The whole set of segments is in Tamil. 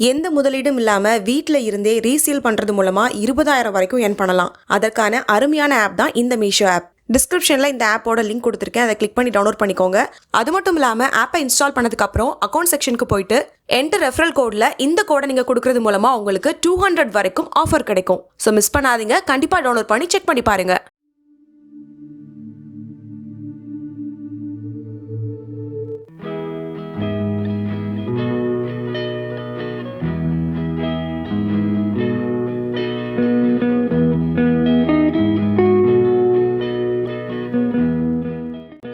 எந்த முதலீடும் இல்லாம வீட்ல இருந்தே ரீசேல் பண்றது மூலமா 20,000 வரைக்கும் earn பண்ணலாம். அதற்கான அருமையான ஆப் தான் இந்த மீஷோ ஆப். டிஸ்கிரிப்ஷன்ல இந்த ஆப்போட லிங்க் கொடுத்துருக்கேன். அதை கிளிக் பண்ணி டவுன்லோட் பண்ணிக்கோங்க. அது மட்டும் இல்லாம ஆப்பை இன்ஸ்டால் பண்ணதுக்கு அப்புறம் அக்கௌண்ட் செக்ஷனுக்கு போயிட்டு என்டர் ரெஃபரல் கோட்ல இந்த கோடை நீங்க கொடுக்கறது மூலமா உங்களுக்கு 200 வரைக்கும் ஆஃபர் கிடைக்கும். ஸோ மிஸ் பண்ணாதீங்க, கண்டிப்பா டவுன்லோட் பண்ணி செக் பண்ணி பாருங்க.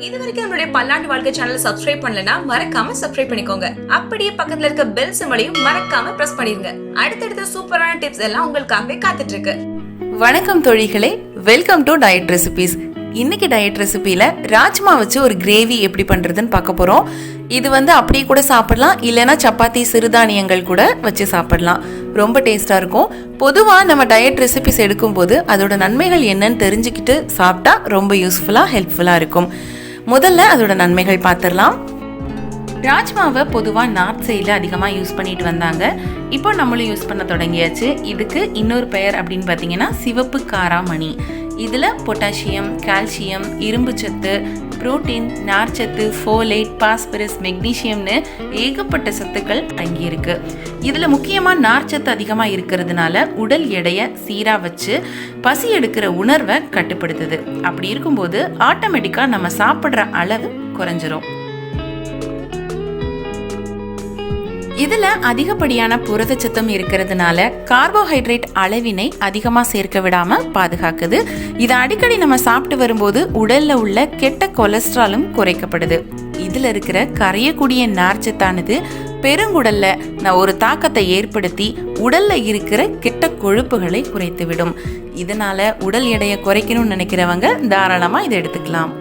இதுவரைக்கும் நம்மளுடைய பல்லாண்டு வாழ்க்கை சேனலை சப்ஸ்கிரைப் பண்ணலனா மறக்காம சப்ஸ்கிரைப் பண்ணிக்கோங்க. அப்படியே பக்கத்துல இருக்க பெல் சிம்பலையும் மறக்காம பிரஸ் பண்ணிருங்க. அடுத்தடுத்த சூப்பரான டிப்ஸ் எல்லாம் உங்களுக்காகவே காத்துட்டு இருக்கு. வணக்கம் தோழிகளே, வெல்கம் டு டயட் ரெசிபிஸ். இன்னைக்கு டயட் ரெசிபியில ராஜ்மா வச்சு ஒரு கிரேவி எப்படி பண்றதுன்னு பார்க்க போறோம். இது அப்படியே கூட சாப்பிடலாம், இல்லைன்னா சப்பாத்தி சிறுதானியங்கள் கூட வச்சு சாப்பிடலாம். ரொம்ப டேஸ்டா இருக்கும். பொதுவா நம்ம டயட் ரெசிபிஸ் எடுக்கும் போது அதோட நன்மைகள் என்னன்னு தெரிஞ்சுக்கிட்டு சாப்பிட்டா ரொம்ப யூஸ்ஃபுல்லா ஹெல்ப்ஃபுல்லா இருக்கும். முதல்ல அதோட நன்மைகள் பார்த்துடலாம். ராஜ்மாவை பொதுவாக நார்த் சைடில் அதிகமாக யூஸ் பண்ணிட்டு வந்தாங்க. இப்போ நம்மளும் யூஸ் பண்ண தொடங்கியாச்சு. இதுக்கு இன்னொரு பெயர் அப்படின்னு பார்த்தீங்கன்னா சிவப்பு காராமணி. இதில் பொட்டாசியம், கால்சியம், இரும்பு சத்து, புரோட்டீன், நார்ச்சத்து, ஃபோலேட், பாஸ்பரஸ், மெக்னீசியம்னு ஏகப்பட்ட சத்துக்கள் அடங்கியிருக்கு. இதில் முக்கியமாக நார்ச்சத்து அதிகமாக இருக்கிறதுனால உடல் எடையை சீராக வச்சு பசி எடுக்கிற உணர்வை கட்டுப்படுத்துது. அப்படி இருக்கும்போது ஆட்டோமேட்டிக்காக நம்ம சாப்பிட்ற அளவு குறைஞ்சிரும். இதுல அதிகப்படியான புரதச்சத்தம் இருக்கிறதுனால கார்போஹைட்ரேட் அளவினை அதிகமா சேர்க்க விடாம பாதுகாக்குது. இதை அடிக்கடி நம்ம சாப்பிட்டு வரும்போது உடல்ல உள்ள கெட்ட கொலஸ்ட்ராலும் குறைக்கப்படுது. இதுல இருக்கிற கரையக்கூடிய நார்ச்சத்தானது பெருங்குடல்ல ஒரு தாக்கத்தை ஏற்படுத்தி உடல்ல இருக்கிற கெட்ட கொழுப்புகளை குறைத்துவிடும். இதனால உடல் எடையை குறைக்கணும்னு நினைக்கிறவங்க தாராளமா இதை எடுத்துக்கலாம்.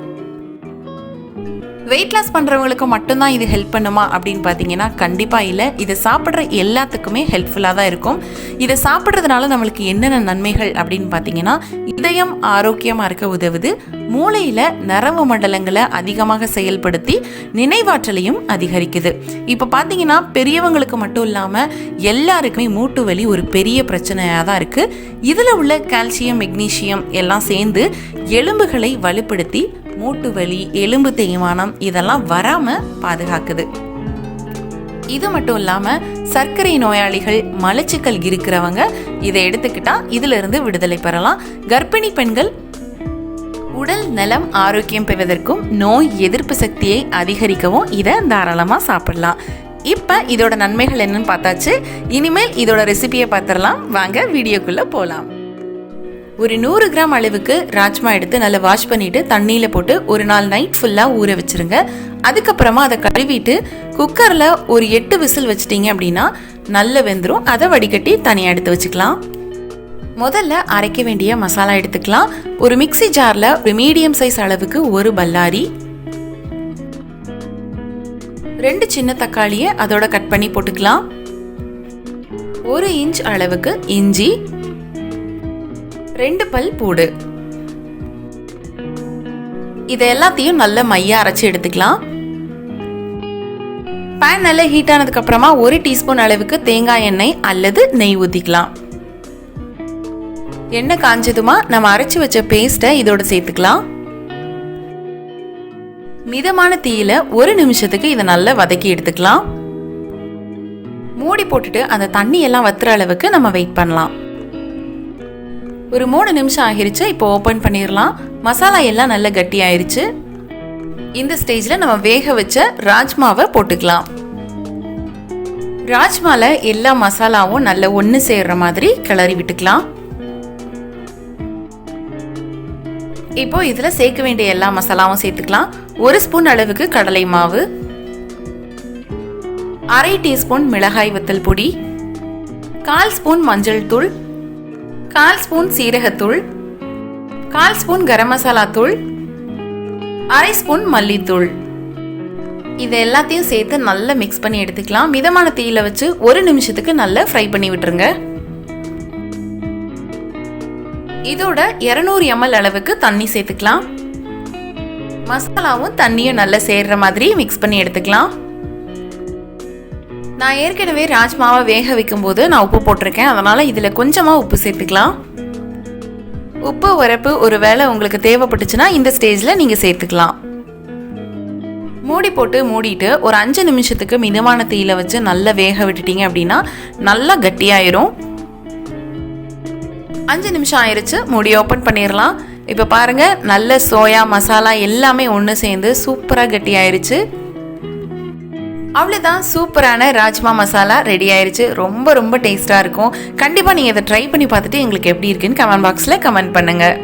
வெயிட் லாஸ் பண்ணுறவங்களுக்கு மட்டும்தான் இது ஹெல்ப் பண்ணுமா அப்படின்னு பார்த்தீங்கன்னா கண்டிப்பாக இல்லை. இதை சாப்பிட்ற எல்லாத்துக்குமே ஹெல்ப்ஃபுல்லாக தான் இருக்கும். இதை சாப்பிட்றதுனால நம்மளுக்கு என்னென்ன நன்மைகள் அப்படின்னு பார்த்தீங்கன்னா, இதயம் ஆரோக்கியமாக இருக்க உதவுது, மூளையில் நரம்பு மண்டலங்களை அதிகமாக செயல்படுத்தி நினைவாற்றலையும் அதிகரிக்குது. இப்போ பார்த்தீங்கன்னா பெரியவங்களுக்கு மட்டும் இல்லாமல் எல்லாருக்குமே மூட்டு வலி ஒரு பெரிய பிரச்சனையாக தான் இருக்குது. இதில் உள்ள கால்சியம், மெக்னீசியம் எல்லாம் சேர்ந்து எலும்புகளை வலுப்படுத்தி மூட்டு வலி, எலும்பு தேய்மானம் இதெல்லாம் வராம பாதுகாக்குது. இது மட்டும் இல்லாம சர்க்கரை நோயாளிகள், மலச்சிக்கல் இருக்கிறவங்க இதை எடுத்துக்கிட்டா இதுல இருந்து விடுதலை பெறலாம். கர்ப்பிணி பெண்கள் உடல் நலம் ஆரோக்கியம் பெறுவதற்கும் நோய் எதிர்ப்பு சக்தியை அதிகரிக்கவும் இதை தாராளமா சாப்பிடலாம். இப்ப இதோட நன்மைகள் என்னன்னு பார்த்தாச்சு. இனிமேல் இதோட ரெசிபியை பார்த்துடலாம். வாங்க வீடியோக்குள்ள போலாம். ஒரு 100 கிராம் அளவுக்கு ராஜ்மா எடுத்து நல்லா வாஷ் பண்ணிட்டு தண்ணியில போட்டு ஒரு நாள் நைட் ஃபுல்லா ஊற வச்சிருங்க. அதுக்கப்புறமா அதை கழுவிட்டு குக்கர்ல ஒரு 8 விசில் வச்சிட்டீங்க அப்படின்னா நல்ல வெந்துடும். அதை வடிகட்டி தனியா எடுத்து வச்சுக்கலாம். முதல்ல அரைக்க வேண்டிய மசாலா எடுத்துக்கலாம். ஒரு மிக்ஸி ஜார்ல ஒரு மீடியம் சைஸ் அளவுக்கு ஒரு பல்லாரி, 2 சின்ன தக்காளியை அதோட கட் பண்ணி போட்டுக்கலாம். 1 இன்ச் அளவுக்கு இஞ்சி, 2 பல் பூடு. இதை எல்லாத்தையும் நல்ல மையா அரைச்சி எடுத்துக்கலாம். பேன் நல்லா ஹீட் ஆனதுக்கு அப்புறமா 1 டீஸ்பூன் அளவுக்கு தேங்காய் எண்ணெய் அல்லது நெய் ஊத்திக்கலாம். எண்ணெய் காஞ்சதுமா நம்ம அரைச்சி வச்ச பேஸ்ட்டை இதோட சேர்த்துக்கலாம். மிதமான தீயில 1 நிமிஷத்துக்கு இதை நல்லா வதக்கி எடுத்துக்கலாம். மூடி போட்டுட்டு அந்த தண்ணி எல்லாம் வத்துற அளவுக்கு நம்ம வெயிட் பண்ணலாம். ஒரு 3 நிமிஷம் ஆகிருச்சு. இப்போ ஓப்பன் பண்ணிடலாம். மசாலா எல்லாம் நல்ல கட்டி ஆயிருச்சு. இந்த ஸ்டேஜ்ல நம்ம வேக வச்ச ராஜ்மாவை போட்டுக்கலாம். ராஜ்மால எல்லா மசாலாவும் நல்ல ஒன்று சேர்ற மாதிரி கிளறி விட்டுக்கலாம். இப்போ இதுல சேர்க்க வேண்டிய எல்லா மசாலாவும் சேர்த்துக்கலாம். 1 ஸ்பூன் அளவுக்கு கடலை மாவு, 1/2 டீஸ்பூன் மிளகாய் வத்தல் பொடி, 1/4 ஸ்பூன் மஞ்சள் தூள், 1/4 ஸ்பூன் சீரகத்தூள், 1/4 ஸ்பூன் கரம் மசாலா தூள், 1/2 ஸ்பூன் மல்லித்தூள். இது எல்லாத்தையும் சேர்த்து நல்லா மிக்ஸ் பண்ணி எடுத்துக்கலாம். மிதமான தீயில வச்சு 1 நிமிஷத்துக்கு நல்லா ஃப்ரை பண்ணி விட்டுருங்க. இதோட 200 ml அளவுக்கு தண்ணி சேர்த்துக்கலாம். மசாலாவும் தண்ணியும் நல்லா சேர்ற மாதிரி மிக்ஸ் பண்ணி எடுத்துக்கலாம். நான் ஏற்கனவே ராஜ்மாவை வேக வைக்கும்போது நான் உப்பு போட்டிருக்கேன், அதனால் இதில் கொஞ்சமாக உப்பு சேர்த்துக்கலாம். உப்பு உரப்பு ஒரு வேளை உங்களுக்கு தேவைப்பட்டுச்சுன்னா இந்த ஸ்டேஜில் நீங்கள் சேர்த்துக்கலாம். மூடி போட்டு மூடிட்டு ஒரு 5 நிமிஷத்துக்கு மிதமான தீயில வச்சு நல்லா வேக விட்டுட்டீங்க அப்படின்னா நல்லா கட்டியாயிரும். 5 நிமிஷம் ஆயிடுச்சு, மூடி ஓப்பன் பண்ணிடலாம். இப்போ பாருங்கள், நல்ல சோயா மசாலா எல்லாமே ஒன்று சேர்ந்து சூப்பராக கட்டி ஆயிடுச்சு. அவ்வளோதான், சூப்பரான ராஜ்மா மசாலா ரெடி ஆயிடுச்சு. ரொம்ப ரொம்ப டேஸ்ட்டாக இருக்கும். கண்டிப்பாக நீங்கள் இதை ட்ரை பண்ணி பார்த்துட்டு எங்களுக்கு எப்படி இருக்குன்னு கமெண்ட் பாக்ஸில் கமெண்ட் பண்ணுங்கள்.